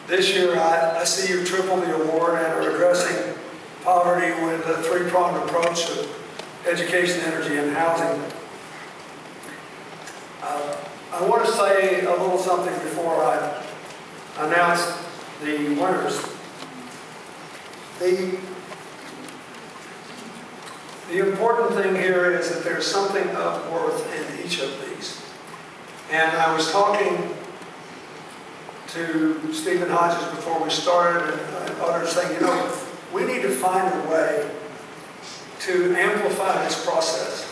This year, I see you've tripled the award and are addressing poverty with a three-pronged approach of education, energy, and housing. I want to say a little something before I announce the winners. The important thing here is that there's something of worth in each of these. And I was talking to Stephen Hodges before we started and others saying, you know, we need to find a way to amplify this process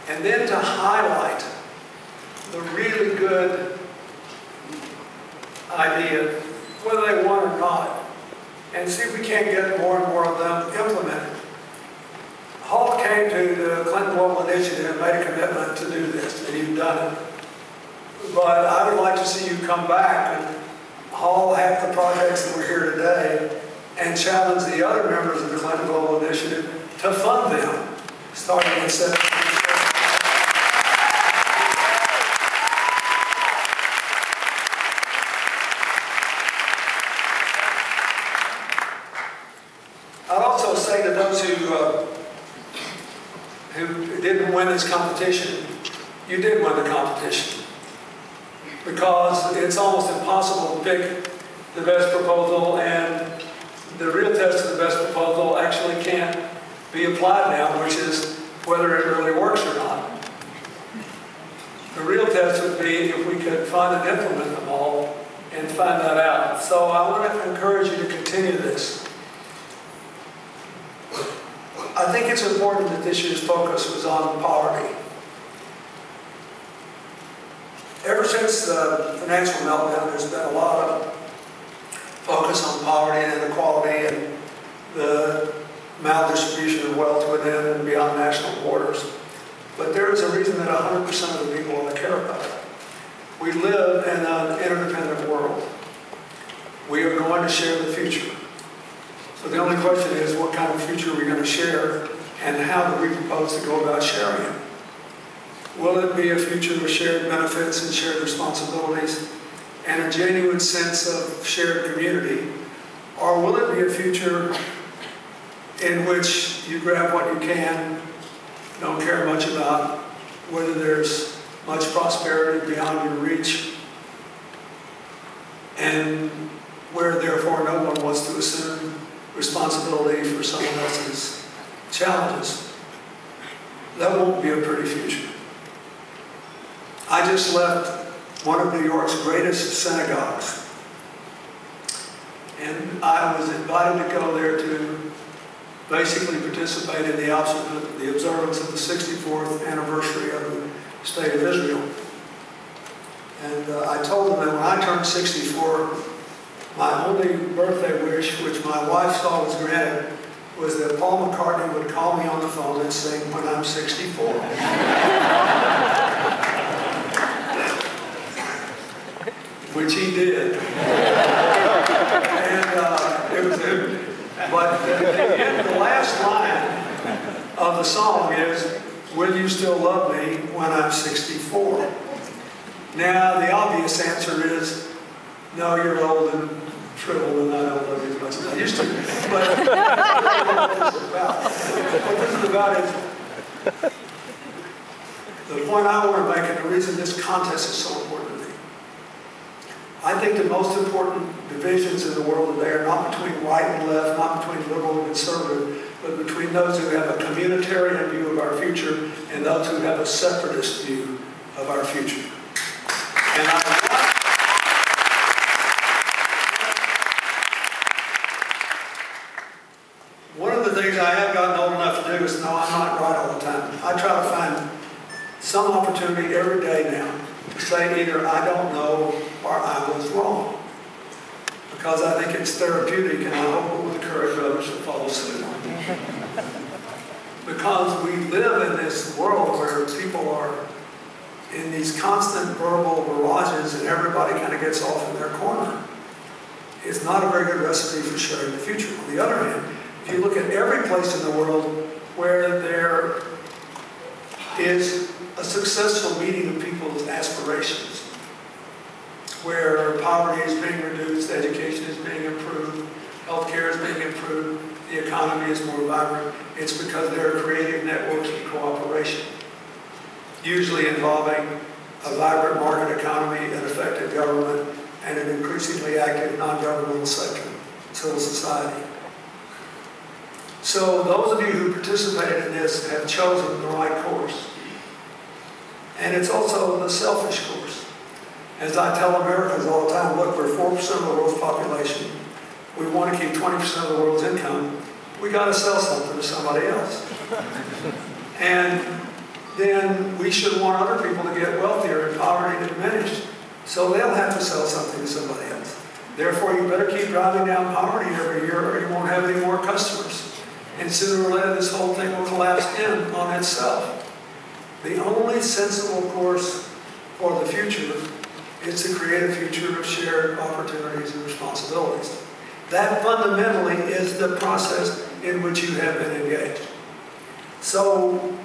and then to highlight the really good idea, whether they want or not, and see if we can't get more and more of them implemented. Hult came to the Clinton Global Initiative and made a commitment to do this, and you've done it. But I would like to see you come back and haul half the projects that we're here today and challenge the other members of the Clinton Global Initiative to fund them, starting in September. I'd also say to those who didn't win this competition, you did win the competition. Because it's almost impossible to pick the best proposal, and the real test of the best proposal actually can't be applied now, which is whether it really works or not. The real test would be if we could find and implement them all and find that out. So I want to encourage you to continue this. I think it's important that this year's focus was on poverty. Ever since the financial meltdown, there's been a lot of focus on poverty and inequality and the maldistribution of wealth within and beyond national borders. But there is a reason that 100% of the people want to care about it. We live in an interdependent world. We are going to share the future. So the only question is, what kind of future are we going to share, and how do we propose to go about sharing it? Will it be a future with shared benefits and shared responsibilities and a genuine sense of shared community? Or will it be a future in which you grab what you can, don't care much about whether there's much prosperity beyond your reach, and where therefore no one wants to assume responsibility for someone else's challenges? That won't be a pretty future. I just left one of New York's greatest synagogues, and I was invited to go there to basically participate in the observance of the 64th anniversary of the State of Israel. And I told them that when I turned 64, my only birthday wish, which my wife saw was granted, was that Paul McCartney would call me on the phone and sing "When I'm 64." Which he did. And it was but the last line of the song is, "Will you still love me when I'm 64?" Now, the obvious answer is, no, you're old and shriveled and I don't love you as much as I used to. But what this is about is, the point I want to make, and the reason this contest is so important to me, I think the most important divisions in the world today are not between right and left, not between liberal and conservative, but between those who have a communitarian view of our future and those who have a separatist view of our future. And one of the things I have gotten old enough to do is know I'm not right all the time. I try to find some opportunity every day now to say either I don't know or I was wrong. Because I think it's therapeutic, and I hope it will encourage others to follow suit. Because we live in this world where people are in these constant verbal barrages and everybody kind of gets off in their corner. It's not a very good recipe for sharing the future. On the other hand, if you look at every place in the world where there is a successful meeting of people's aspirations, where poverty is being reduced, education is being improved, healthcare is being improved, the economy is more vibrant, it's because there are creative networks of cooperation, usually involving a vibrant market economy, an effective government, and an increasingly active non-governmental sector, civil society. So those of you who participated in this have chosen the right course. And it's also the selfish course. As I tell Americans all the time, look, we're 4% of the world's population. We want to keep 20% of the world's income. We got to sell something to somebody else. And then we should want other people to get wealthier and poverty to diminish. So they'll have to sell something to somebody else. Therefore, you better keep driving down poverty every year or you won't have any more customers. And sooner or later, this whole thing will collapse in on itself. The only sensible course for the future is to create a future of shared opportunities and responsibilities. That fundamentally is the process in which you have been engaged. So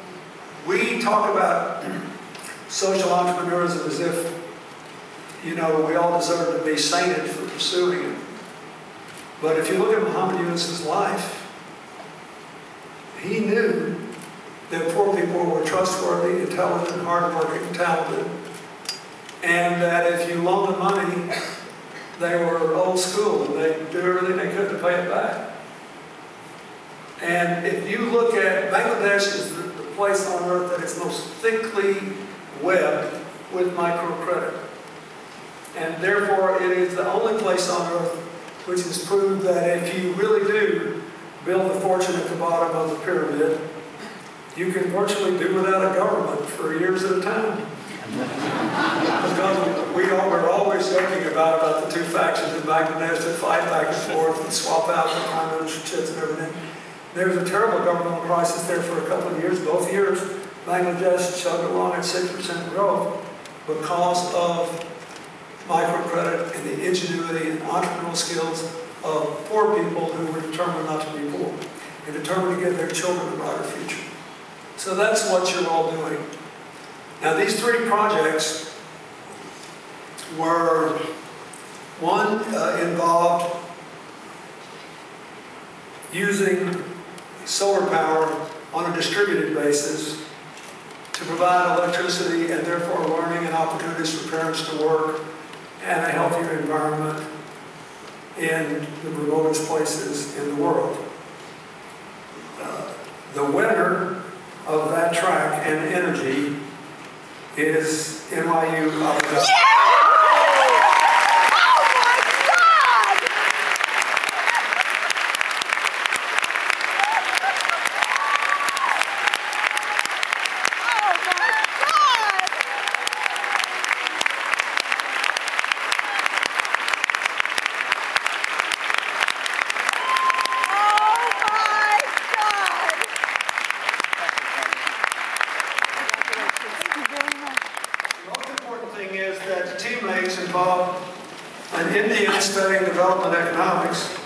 we talk about social entrepreneurism as if, you know, we all deserve to be sainted for pursuing it. But if you look at Muhammad Yunus's life, he knew that poor people were trustworthy, intelligent, hardworking, talented, and that if you loaned them money, they were old school and they'd do everything they could to pay it back. And if you look at Bangladesh, is the place on earth that is most thickly webbed with microcredit. And therefore, it is the only place on earth which has proved that if you really do build a fortune at the bottom of the pyramid, you can virtually do without a government for years at a time. Because we're always joking about the two factions in Bangladesh that fight back and forth and swap out the prime ministerships and everything. There was a terrible governmental crisis there for a couple of years. Both years, Bangladesh chugged along at 6% growth because of microcredit and the ingenuity and entrepreneurial skills of poor people who were determined not to be poor and determined to give their children a brighter future. So that's what you're all doing. Now these three projects were, one involved using solar power on a distributed basis to provide electricity and therefore learning and opportunities for parents to work and a healthier environment in the remotest places in the world. The winner of that track and energy is NYUAD. Involved an Indian studying development economics,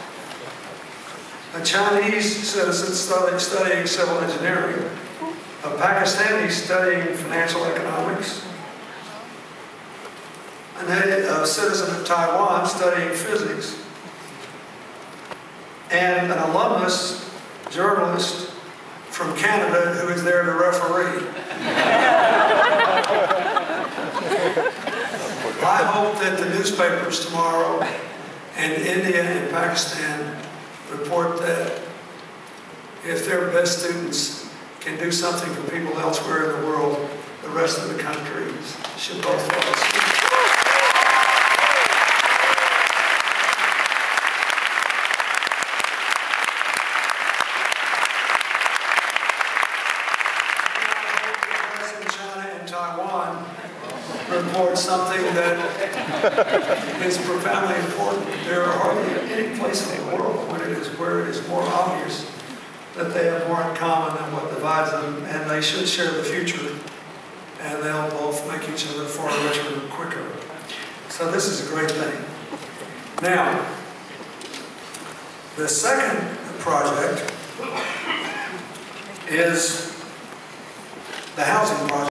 a Chinese citizen studying civil engineering, a Pakistani studying financial economics, a citizen of Taiwan studying physics, and an alumnus journalist from Canada who is there to referee. I hope that the newspapers tomorrow and India and Pakistan report that if their best students can do something for people elsewhere in the world, the rest of the country should both follow suit. Report something that is profoundly important. There are hardly any place in the world where it is more obvious that they have more in common than what divides them, and they should share the future, and they'll both make each other far richer and quicker. So this is a great thing. Now, the second project is the housing project.